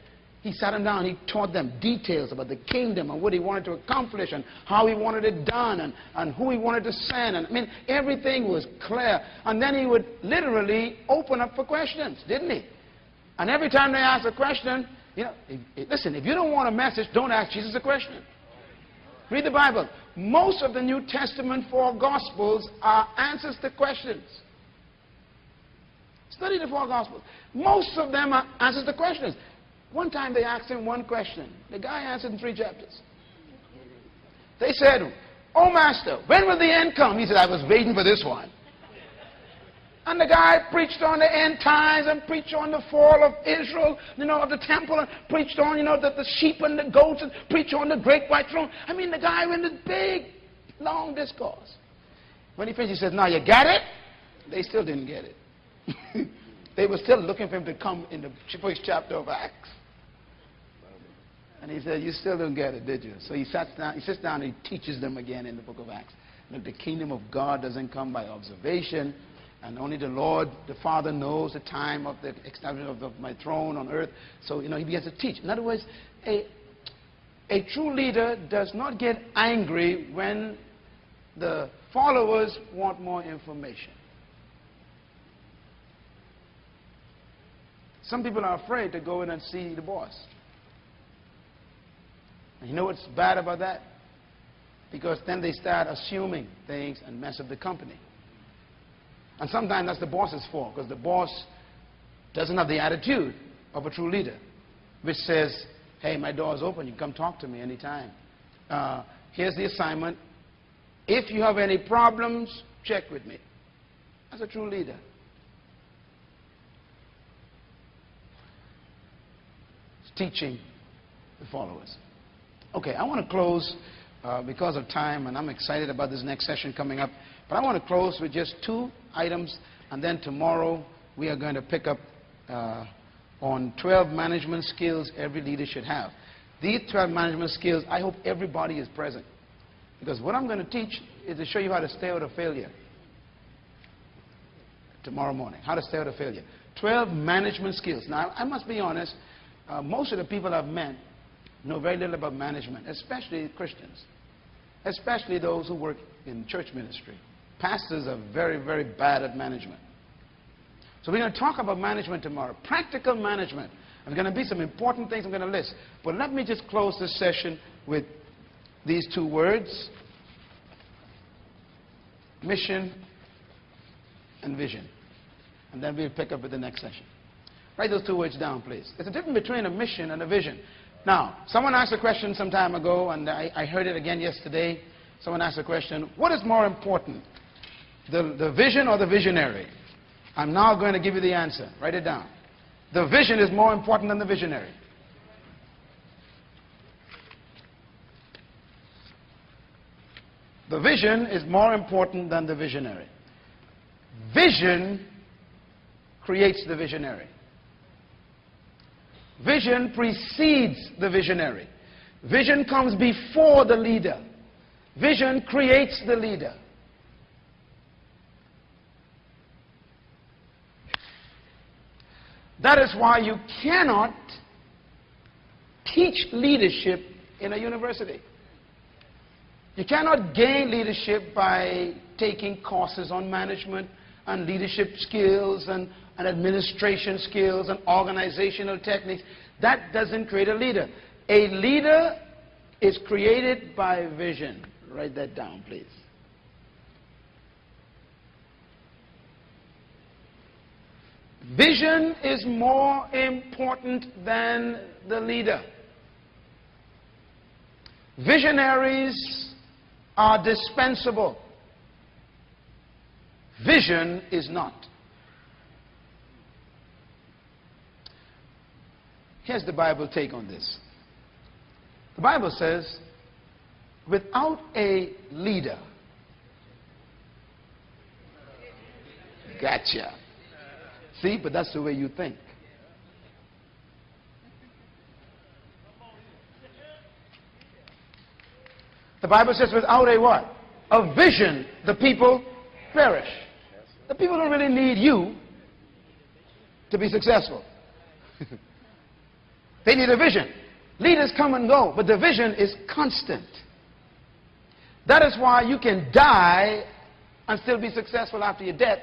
He sat them down, he taught them details about the kingdom and what he wanted to accomplish and how he wanted it done and who he wanted to send. And I mean, everything was clear. And then he would literally open up for questions, didn't he? And every time they asked a question, you know, listen, if you don't want a message, don't ask Jesus a question. Read the Bible. most of the New Testament 4 Gospels are answers to questions. Study the 4 Gospels. Most of them are answers to questions. One time they asked him one question. The guy answered in 3 chapters. They said, "Oh, Master, when will the end come?" He said, "I was waiting for this one." And the guy preached on the end times and preached on the fall of Israel, of the temple, and preached on, the sheep and the goats, and preached on the great white throne. I mean, the guy went this big, long discourse. When he finished, he said, "Now you got it?" They still didn't get it. They were still looking for him to come in the first chapter of Acts. And he said, "You still don't get it, did you?" So he sits down and he teaches them again in the book of Acts. Look, the kingdom of God doesn't come by observation, and only the Lord, the Father, knows the time of the establishment of my throne on earth. So, he begins to teach. In other words, a true leader does not get angry when the followers want more information. Some people are afraid to go in and see the boss. And you know what's bad about that? Because then they start assuming things and mess up the company. And sometimes that's the boss's fault, because the boss doesn't have the attitude of a true leader, which says, "Hey, my door's open. You can come talk to me anytime. Here's the assignment. If you have any problems, check with me." That's a true leader. It's teaching the followers. Okay, I want to close because of time, and I'm excited about this next session coming up. But I want to close with just 2 items, and then tomorrow we are going to pick up on 12 management skills every leader should have. These 12 management skills, I hope everybody is present, because what I'm going to teach is to show you how to stay out of failure. Tomorrow morning, how to stay out of failure. 12 management skills. Now, I must be honest, most of the people I've met know very little about management, especially Christians, especially those who work in church ministry. Pastors are very, very bad at management. So we're going to talk about management tomorrow, practical management. There's going to be some important things I'm going to list. But let me just close this session with these 2 words: mission and vision. And then we'll pick up with the next session. Write those 2 words down, please. There's a difference between a mission and a vision. Now, someone asked a question some time ago, and I heard it again yesterday. Someone asked a question: what is more important, the vision or the visionary? I'm now going to give you the answer. Write it down. The vision is more important than the visionary. The vision is more important than the visionary. Vision creates the visionary. Vision precedes the visionary. Vision comes before the leader. Vision creates the leader. That is why you cannot teach leadership in a university. You cannot gain leadership by taking courses on management and leadership skills and administration skills and organizational techniques. That doesn't create a leader. A leader is created by vision. Write that down, please. Vision is more important than the leader. Visionaries are dispensable. Vision is not. Here's the Bible take on this. The Bible says, without a leader, gotcha. See, but that's the way you think. The Bible says without a what? A vision, the people perish. The people don't really need you to be successful. They need a vision. Leaders come and go, but the vision is constant. That is why you can die and still be successful after your death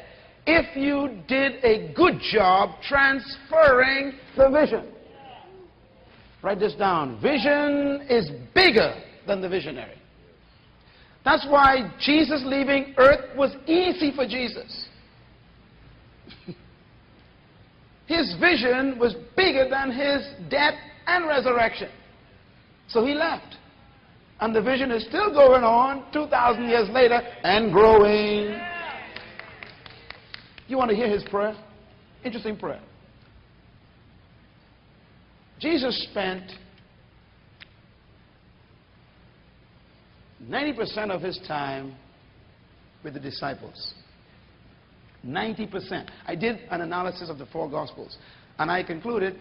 if you did a good job transferring the vision. Write this down. Vision is bigger than the visionary. That's why Jesus leaving earth was easy for Jesus. His vision was bigger than his death and resurrection. So he left. And the vision is still going on 2,000 years later and growing. You want to hear his prayer? Interesting prayer. Jesus spent 90% of his time with the disciples. 90%. I did an analysis of the four Gospels, and I concluded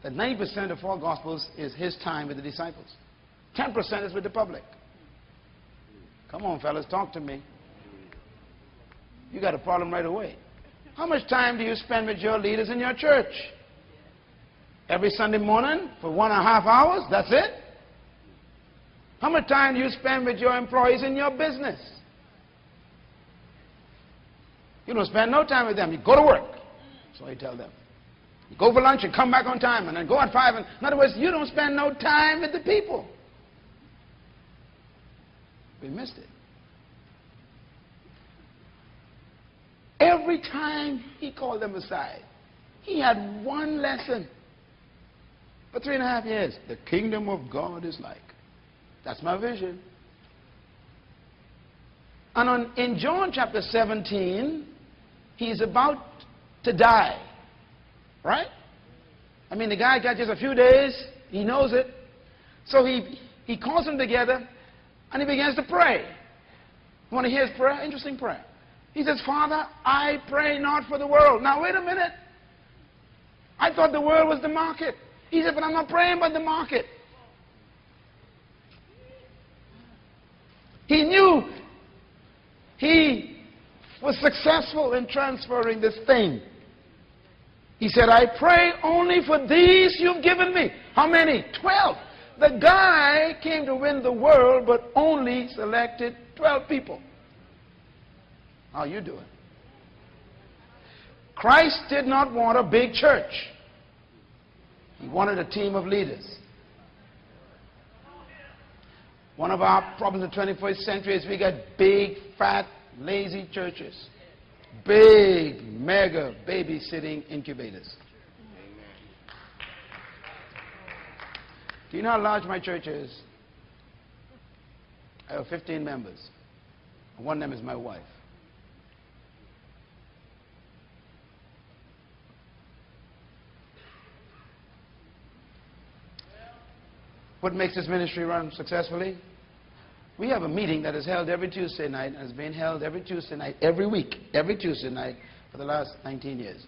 that 90% of the four Gospels is his time with the disciples. 10% is with the public. Come on, fellas, talk to me. You got a problem right away. How much time do you spend with your leaders in your church? Every Sunday morning for 1.5 hours? That's it? How much time do you spend with your employees in your business? You don't spend no time with them. You go to work. So I tell them. You go for lunch and come back on time and then go at 5. In other words, you don't spend no time with the people. We missed it. Every time he called them aside, he had one lesson. For 3.5 years, the kingdom of God is like. That's my vision. And in John chapter 17, he's about to die. Right? I mean, the guy got just a few days. He knows it. So he calls them together and he begins to pray. You want to hear his prayer? Interesting prayer. He says, Father, I pray not for the world. Now, wait a minute. I thought the world was the market. He said, but I'm not praying about the market. He knew he was successful in transferring this thing. He said, I pray only for these you've given me. How many? 12. The guy came to win the world, but only selected 12 people. How you doing? Christ did not want a big church. He wanted a team of leaders. One of our problems in the 21st century is we got big, fat, lazy churches. Big, mega babysitting incubators. Do you know how large my church is? I have 15 members. One of them is my wife. What makes this ministry run successfully? We have a meeting that is held every Tuesday night and has been held every Tuesday night, every week, every Tuesday night for the last 19 years.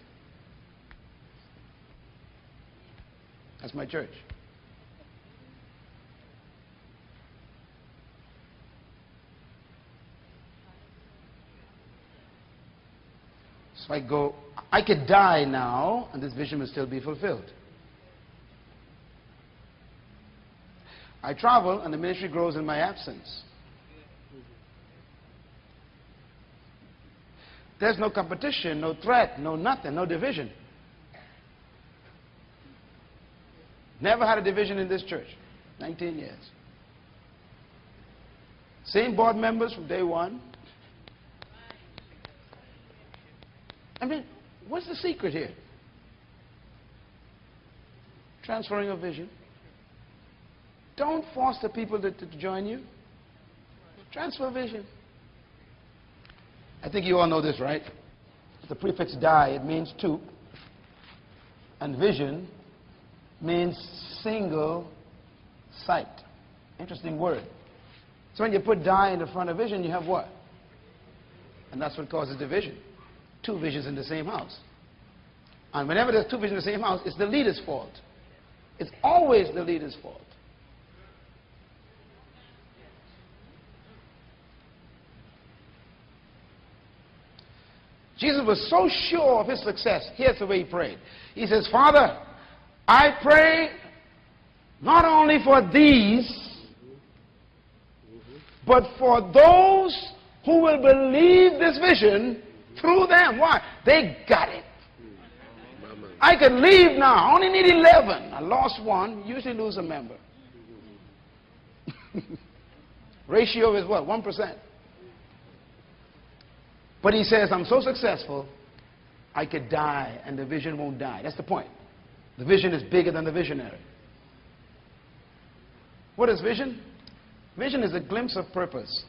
That's my church. So I could die now and this vision will still be fulfilled. I travel and the ministry grows in my absence. There's no competition, no threat, no nothing, no division. Never had a division in this church. 19 years. Same board members from day one. I mean, what's the secret here? Transferring of vision. Don't force the people to join you. Transfer vision. I think you all know this, right? The prefix die, it means two. And vision means single sight. Interesting word. So when you put die in the front of vision, you have what? And that's what causes division. Two visions in the same house. And whenever there's two visions in the same house, it's the leader's fault. It's always the leader's fault. Jesus was so sure of his success. Here's the way he prayed. He says, Father, I pray not only for these, but for those who will believe this vision through them. Why? They got it. I could leave now. I only need 11. I lost one. Usually lose a member. Ratio is what? 1%. But he says, I'm so successful, I could die and the vision won't die. That's the point. The vision is bigger than the visionary. What is vision? Vision is a glimpse of purpose.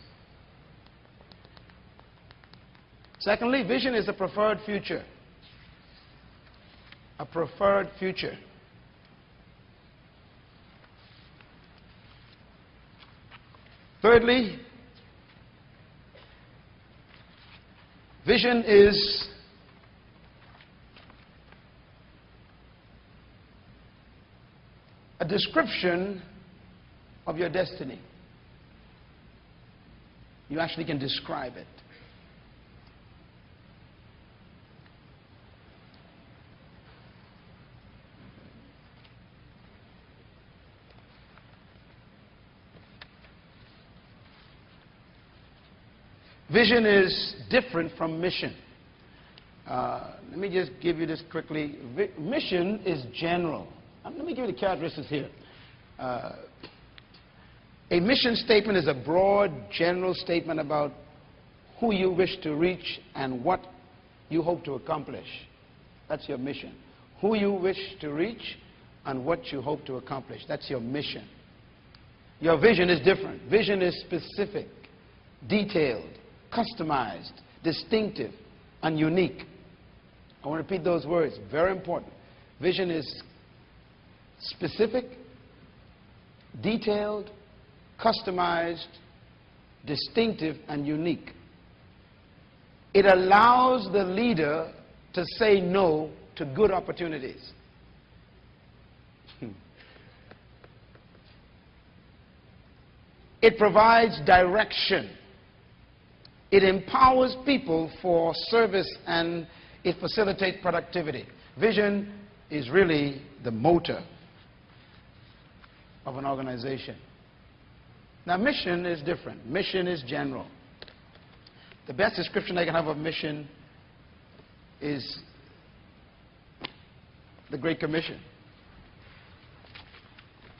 Secondly, vision is a preferred future. A preferred future. Thirdly, vision is a description of your destiny. You actually can describe it. Vision is different from mission. Let me just give you this quickly. Mission is general. Let me give you the characteristics here. A mission statement is a broad, general statement about who you wish to reach and what you hope to accomplish. That's your mission. Who you wish to reach and what you hope to accomplish. That's your mission. Your vision is different. Vision is specific, detailed, customized, distinctive, and unique. I want to repeat those words. Very important. Vision is specific, detailed, customized, distinctive, and unique. It allows the leader to say no to good opportunities. It provides direction. It empowers people for service and it facilitates productivity. Vision is really the motor of an organization. Now, mission is different. Mission is general. The best description I can have of mission is the Great Commission.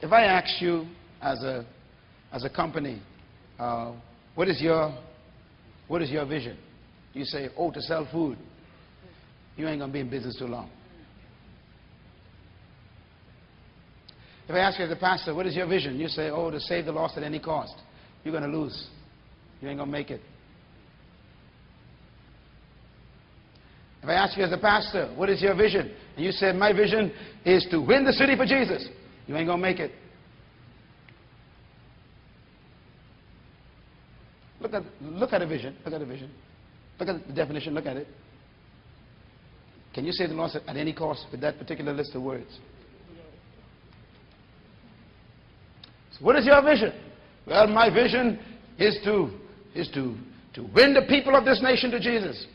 If I ask you as a company, what is your vision? You say, oh, to sell food. You ain't going to be in business too long. If I ask you as a pastor, what is your vision? You say, oh, to save the lost at any cost. You're going to lose. You ain't going to make it. If I ask you as a pastor, what is your vision? And you said, my vision is to win the city for Jesus. You ain't going to make it. Look at a vision. Look at a vision. Look at the definition. Look at it. Can you save the lost at any cost with that particular list of words? So what is your vision? Well, my vision is to win the people of this nation to Jesus.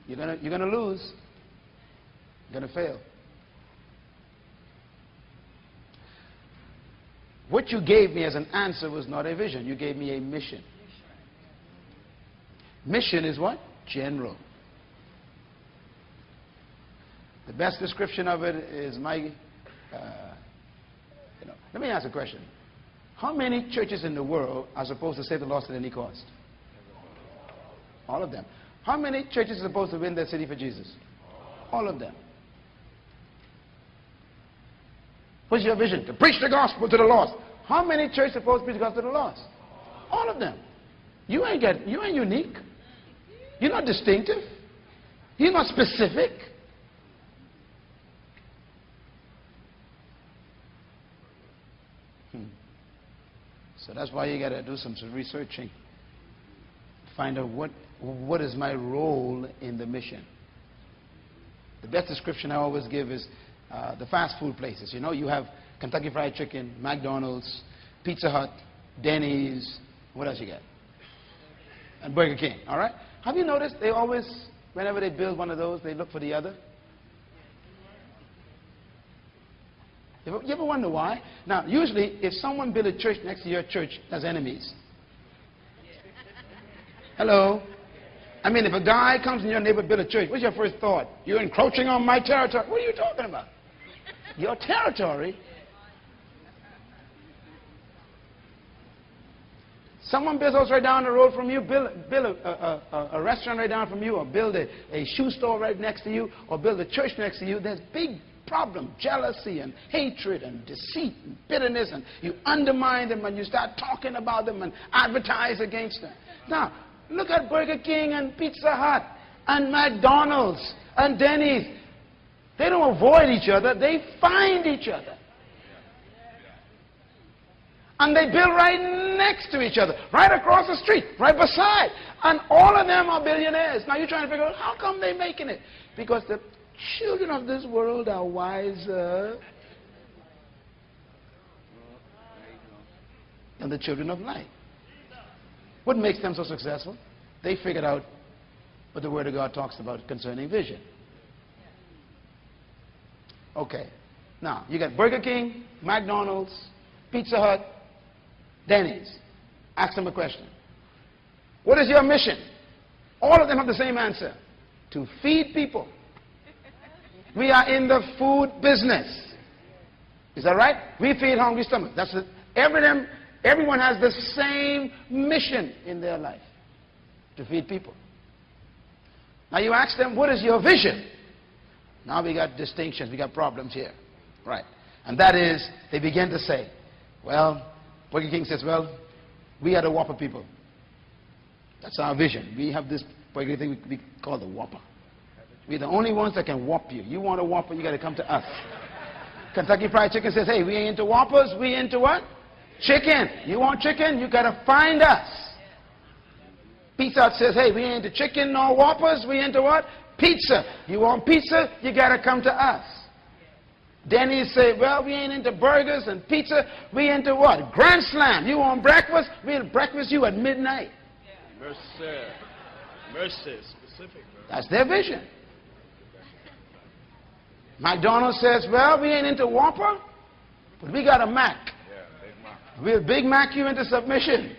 You're gonna lose. You're gonna fail. What you gave me as an answer was not a vision. You gave me a mission. Mission is what? General. The best description of it is my, let me ask a question. How many churches in the world are supposed to save the lost at any cost? All of them. How many churches are supposed to win their city for Jesus? All of them. What's your vision? To preach the gospel to the lost. How many churches are supposed to preach the gospel to the lost? All of them. You ain't unique. You're not distinctive. You're not specific. So that's why you got to do some researching. Find out what is my role in the mission. The best description I always give is the fast food places. You know, you have Kentucky Fried Chicken, McDonald's, Pizza Hut, Denny's, what else you got? And Burger King, all right? Have you noticed they always, whenever they build one of those, they look for the other? You ever wonder why? Now, usually, if someone built a church next to your church, that's enemies. Hello? I mean, if a guy comes in your neighborhood build a church, what's your first thought? You're encroaching on my territory. What are you talking about? Your territory? Someone builds a house right down the road from you, build a restaurant right down from you, or build a shoe store right next to you, or build a church next to you. There's big problem, jealousy and hatred and deceit and bitterness, and you undermine them and you start talking about them and advertise against them. Now, look at Burger King and Pizza Hut and McDonald's and Denny's. They don't avoid each other, they find each other. And they build right next to each other, right across the street, right beside. And all of them are billionaires. Now you're trying to figure out, how come they're making it? Because the children of this world are wiser than the children of light. What makes them so successful? They figured out what the Word of God talks about concerning vision. Okay. Now, you got Burger King, McDonald's, Pizza Hut, Denny's. Ask them a question. What is your mission? All of them have the same answer. To feed people. We are in the food business. Is that right? We feed hungry stomachs. That's it. Everyone has the same mission in their life. To feed people. Now you ask them, what is your vision? Now we got distinctions, we got problems here. Right. And that is, they begin to say, well, Burger King says, well, we are the Whopper people. That's our vision. We have this Burger King we call the Whopper. We're the only ones that can whop you. You want a Whopper, you got to come to us. Kentucky Fried Chicken says, hey, we ain't into Whoppers, we into what? Chicken. You want chicken? You got to find us. Pizza Hut says, hey, we ain't into chicken nor Whoppers, we into what? Pizza. You want pizza? You got to come to us. Denny's say, well, we ain't into burgers and pizza, we into what? Grand Slam. You want breakfast? We'll breakfast you at midnight. Mercy. Mercy, specific. That's their vision. McDonald's says, well, we ain't into Whopper, but we got a Mac. Yeah, Big Mac. We'll Big Mac you into submission.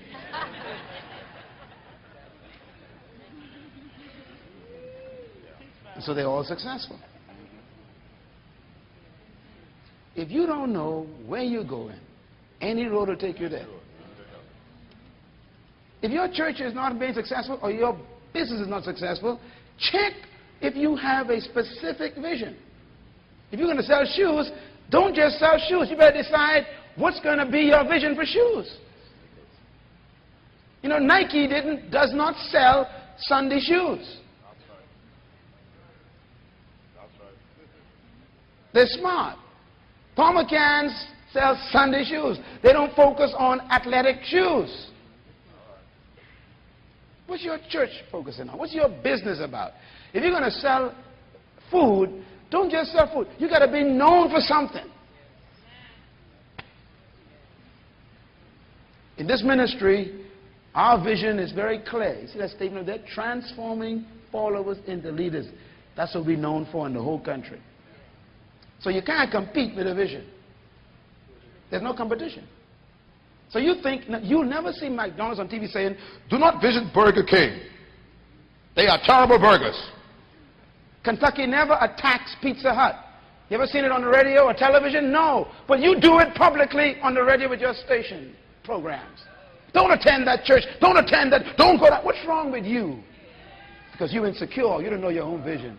So they're all successful. If you don't know where you're going, any road will take you there. If your church is not being successful or your business is not successful, check if you have a specific vision. If you're going to sell shoes, don't just sell shoes. You better decide what's going to be your vision for shoes. You know, Nike does not sell Sunday shoes. They're smart. Palmer cans sell Sunday shoes. They don't focus on athletic shoes. What's your church focusing on? What's your business about? If you're going to sell food, don't just sell food. You got to be known for something. In this ministry, our vision is very clear. You see that statement there? Transforming followers into leaders. That's what we're known for in the whole country. So you can't compete with a vision. There's no competition. So you think, you'll never see McDonald's on TV saying, do not visit Burger King. They are terrible burgers. Kentucky never attacks Pizza Hut. You ever seen it on the radio or television? No. But you do it publicly on the radio with your station programs. Don't attend that church. Don't attend that. Don't go that. What's wrong with you? Because you're insecure. You don't know your own vision.